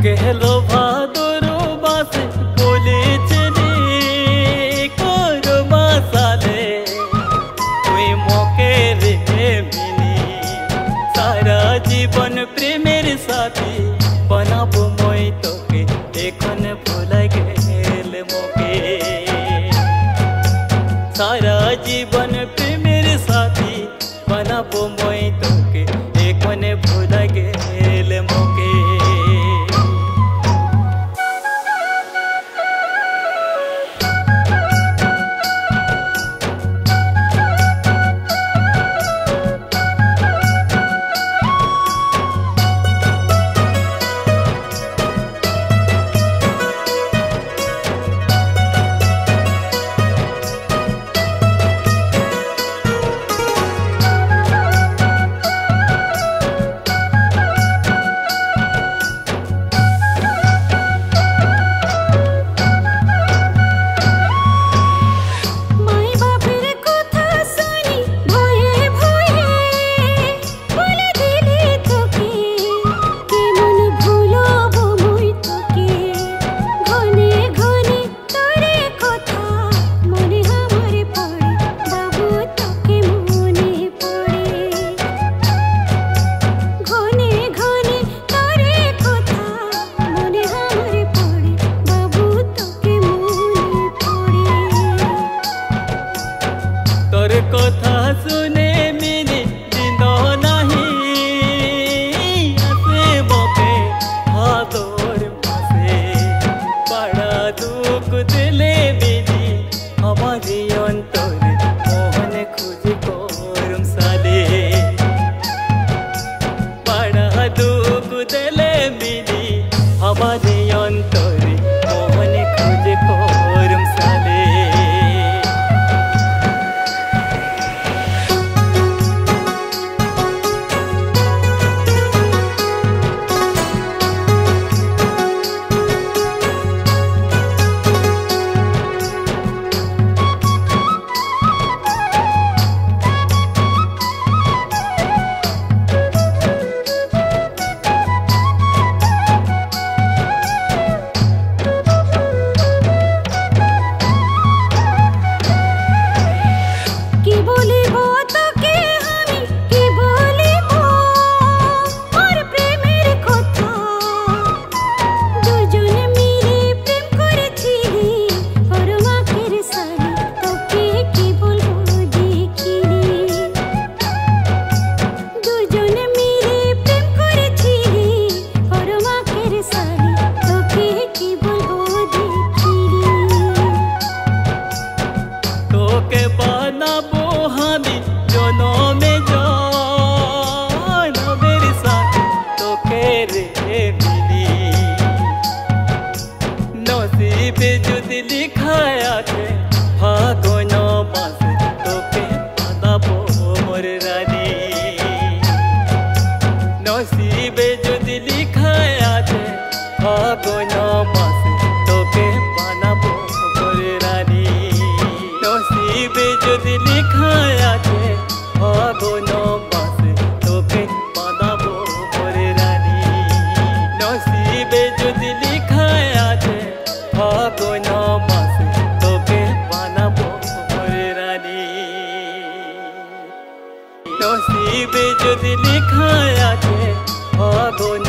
গেলো ভাদর মাসে বলেছিলি করবা সালে তুই মকে রে মিলি সারা জীবন প্রেমের সাথী বানাবো মই তোকে এখন ভুলে গেল মকে সারা জীবন প্রেমের সাথী বানাবো মই তোকে এখন ভুলে গেল মকে কথা শুনে মিলি দিন নাহি আসে বকে হাতর মাসে পাড়া দুঃখ দিলে মিলি আমারি অন্তরে মোহন খুঁজে করম সালে পাড়া দুঃখ দিলে মিলি আমারি অন্তরে মোহন খুঁজে করম সালে নসিবে যদি লিখা আছে ফাগুন মাসে তোকে বাঁধাবো মোর রানী নসিবে যদি লিখা আছে ফাগুন মাসে তোকে বাঁধাবো মোর রানী নসিবে যদি লিখা আছে ফাগুন মাসে তোকে বাঁধাবো মোর রানী নসিবে যদি লিখা আছে ফাগুন মাসে তোকে বানাবো মোর রানী নসিবে যদি লিখা আছে ফাগুন